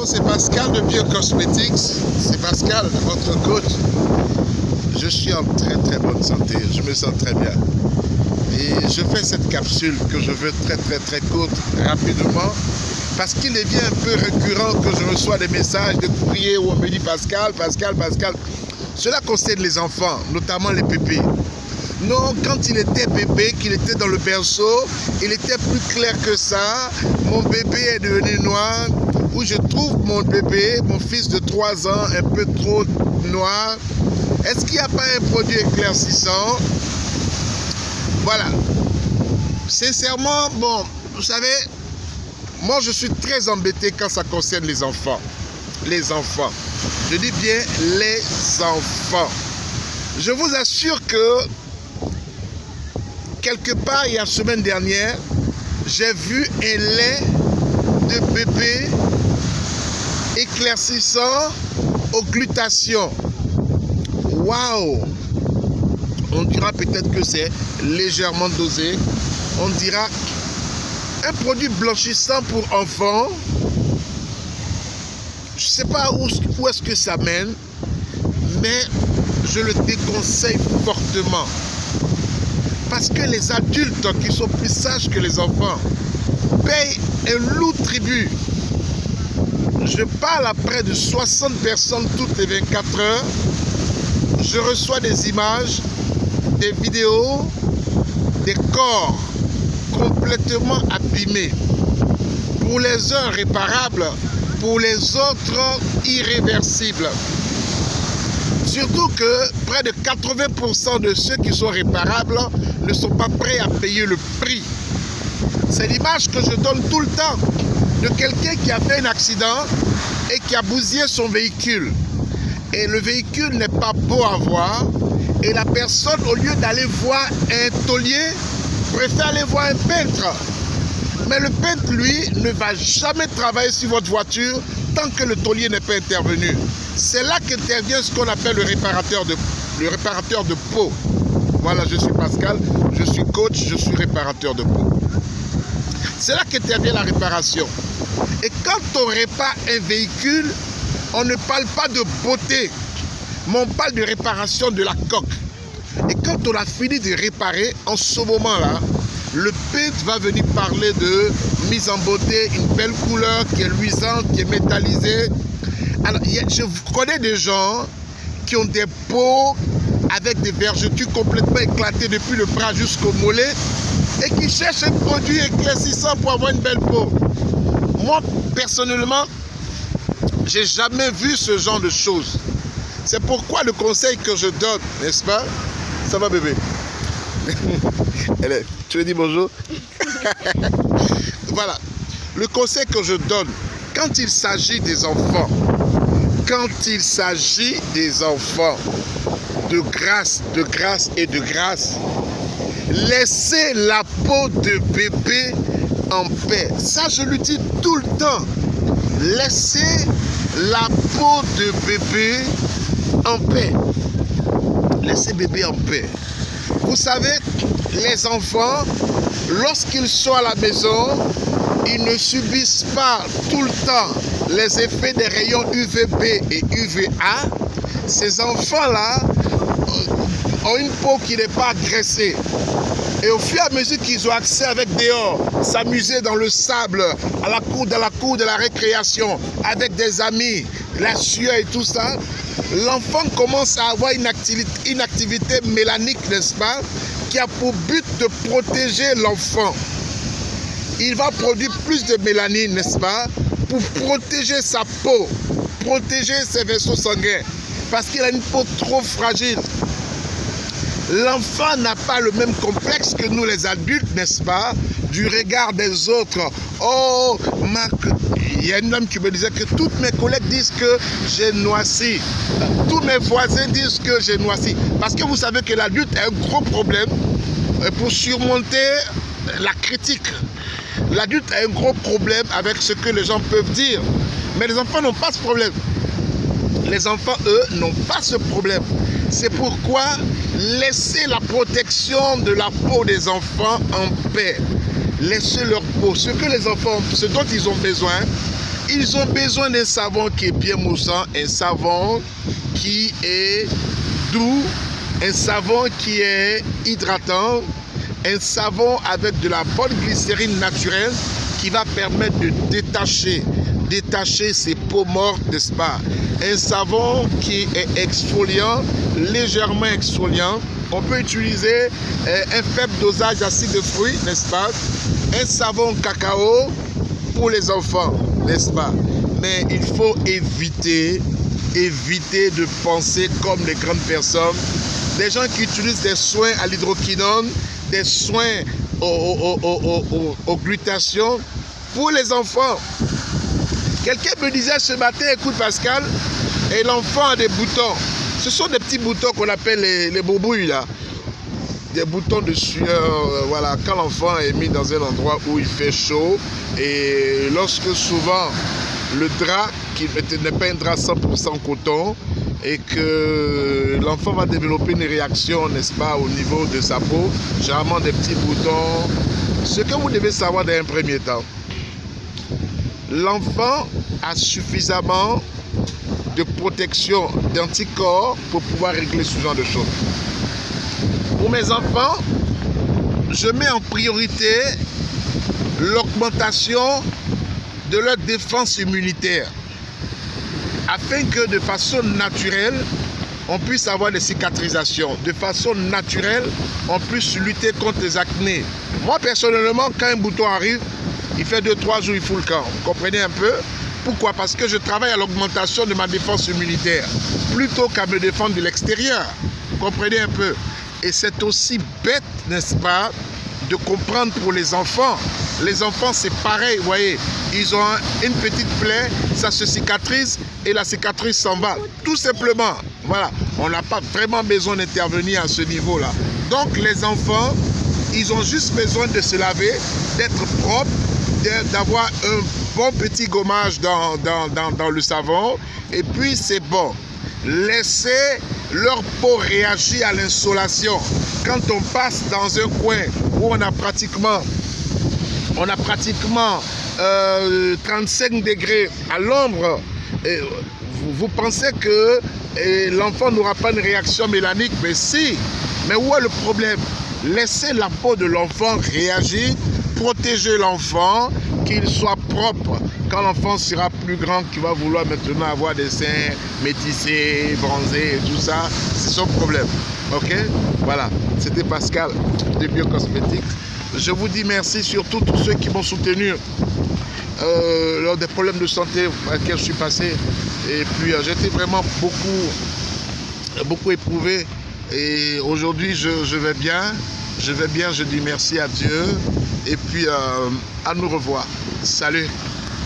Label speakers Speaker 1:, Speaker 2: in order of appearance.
Speaker 1: c'est Pascal de Biocosmetics. C'est Pascal, votre coach. Je suis en très très bonne santé, je me sens très bien. Et je fais cette capsule que je veux très courte, rapidement, parce qu'il devient un peu récurrent que je reçois des messages de courrier où on me dit Pascal. Cela concerne les enfants, notamment les bébés. Non, quand il était bébé, qu'il était dans le berceau, il était plus clair que ça. Mon bébé est devenu noir. Où je trouve mon bébé, mon fils de 3 ans, un peu trop noir. Est-ce qu'il n'y a pas un produit éclaircissant? Voilà. Sincèrement, bon, vous savez, moi je suis très embêté quand ça concerne les enfants. Les enfants. Je dis bien les enfants. Je vous assure que quelque part, il y a la semaine dernière, j'ai vu un lait de bébé éclaircissant aux glutations. Waouh! On dira peut-être que c'est légèrement dosé. On dira un produit blanchissant pour enfants. Je ne sais pas où est-ce que ça mène, mais je le déconseille fortement. Parce que les adultes qui sont plus sages que les enfants payent un lourd tribut. Je parle à près de 60 personnes toutes les 24 heures. Je reçois des images, des vidéos, des corps complètement abîmés. Pour les uns réparables, pour les autres irréversibles. Surtout que près de 80% de ceux qui sont réparables ne sont pas prêts à payer le prix. C'est l'image que je donne tout le temps de quelqu'un qui a fait un accident et qui a bousillé son véhicule. Et le véhicule n'est pas beau à voir. Et la personne, au lieu d'aller voir un tôlier, préfère aller voir un peintre. Mais le peintre, lui, ne va jamais travailler sur votre voiture tant que le tôlier n'est pas intervenu. C'est là qu'intervient ce qu'on appelle le réparateur de peau. Voilà, je suis Pascal, je suis coach, je suis réparateur de peau. C'est là qu'intervient la réparation. Et quand on répare un véhicule, on ne parle pas de beauté, mais on parle de réparation de la coque. Et quand on a fini de réparer, en ce moment-là, le peintre va venir parler de mise en beauté, une belle couleur qui est luisante, qui est métallisée. Alors, je connais des gens qui ont des peaux avec des vergetures complètement éclatées depuis le bras jusqu'au mollet et qui cherchent un produit éclaircissant pour avoir une belle peau. Moi, personnellement, j'ai jamais vu ce genre de choses. C'est pourquoi le conseil que je donne, n'est-ce pas? Ça va, bébé? Tu lui dis bonjour? Voilà. Le conseil que je donne, quand il s'agit des enfants, de grâce et de grâce, laissez la peau de bébé en paix. Ça, je lui dis tout le temps. Laissez la peau de bébé en paix. Laissez bébé en paix. Vous savez, les enfants, lorsqu'ils sont à la maison, ils ne subissent pas tout le temps les effets des rayons UVB et UVA. Ces enfants-là ont une peau qui n'est pas agressée. Et au fur et à mesure qu'ils ont accès avec dehors, s'amuser dans le sable, dans la cour de la récréation, avec des amis, la sueur et tout ça, l'enfant commence à avoir une activité mélanique, n'est-ce pas, qui a pour but de protéger l'enfant. Il va produire plus de mélanine, n'est-ce pas, pour protéger sa peau, protéger ses vaisseaux sanguins, parce qu'il a une peau trop fragile. L'enfant n'a pas le même complexe que nous les adultes, n'est-ce pas, du regard des autres. Oh, il y a une dame qui me disait que toutes mes collègues disent que j'ai noirci. Tous mes voisins disent que j'ai noirci. Parce que vous savez que l'adulte a un gros problème pour surmonter la critique. L'adulte a un gros problème avec ce que les gens peuvent dire. Mais les enfants n'ont pas ce problème. Les enfants, eux, n'ont pas ce problème. C'est pourquoi laissez la protection de la peau des enfants en paix. Laissez leur peau. Ce dont ils ont besoin, Ils ont besoin d'un savon qui est bien moussant, un savon qui est doux, un savon qui est hydratant, un savon avec de la bonne glycérine naturelle qui va permettre de détacher ces peaux mortes, n'est-ce pas? Un savon qui est exfoliant, légèrement exfoliant. On peut utiliser un faible dosage d'acide de fruits, n'est-ce pas? Un savon cacao pour les enfants, n'est-ce pas? Mais il faut éviter de penser comme les grandes personnes. Des gens qui utilisent des soins à l'hydroquinone, des soins au glutathion pour les enfants. Quelqu'un me disait ce matin, écoute Pascal, et l'enfant a des boutons. Ce sont des petits boutons qu'on appelle les bobouilles là. Des boutons de sueur, voilà, quand l'enfant est mis dans un endroit où il fait chaud et lorsque souvent le drap, qui n'est pas un drap 100% coton, et que l'enfant va développer une réaction, n'est-ce pas, au niveau de sa peau, généralement des petits boutons. Ce que vous devez savoir dans un premier temps, l'enfant a suffisamment de protection d'anticorps pour pouvoir régler ce genre de choses. Pour mes enfants, je mets en priorité l'augmentation de leur défense immunitaire afin que de façon naturelle, on puisse avoir des cicatrisations. De façon naturelle, on puisse lutter contre les acnés. Moi, personnellement, quand un bouton arrive, il fait 2-3 jours, il fout le camp. Vous comprenez un peu? Pourquoi? Parce que je travaille à l'augmentation de ma défense immunitaire plutôt qu'à me défendre de l'extérieur. Vous comprenez un peu? Et c'est aussi bête, n'est-ce pas, de comprendre pour les enfants. Les enfants, c'est pareil, vous voyez. Ils ont une petite plaie, ça se cicatrise et la cicatrice s'en va. Tout simplement. Voilà. On n'a pas vraiment besoin d'intervenir à ce niveau-là. Donc, les enfants, ils ont juste besoin de se laver, d'être propres, d'avoir un bon petit gommage dans le savon. Et puis, c'est bon. Laissez leur peau réagir à l'insolation. Quand on passe dans un coin où on a pratiquement 35 degrés à l'ombre, vous pensez que l'enfant n'aura pas une réaction mélanique? Mais si. Mais où est le problème? Laissez la peau de l'enfant réagir, protégez l'enfant, qu'il soit propre. Quand l'enfant sera plus grand, qu'il va vouloir maintenant avoir des seins métissés, bronzés et tout ça, c'est son problème. Ok? Voilà. C'était Pascal de Biocosmétiques. Je vous dis merci, surtout tous ceux qui m'ont soutenu lors des problèmes de santé par lesquels je suis passé. Et puis j'étais vraiment beaucoup éprouvé. Et aujourd'hui, je vais bien. Je dis merci à Dieu. Et puis à nous revoir. Salut.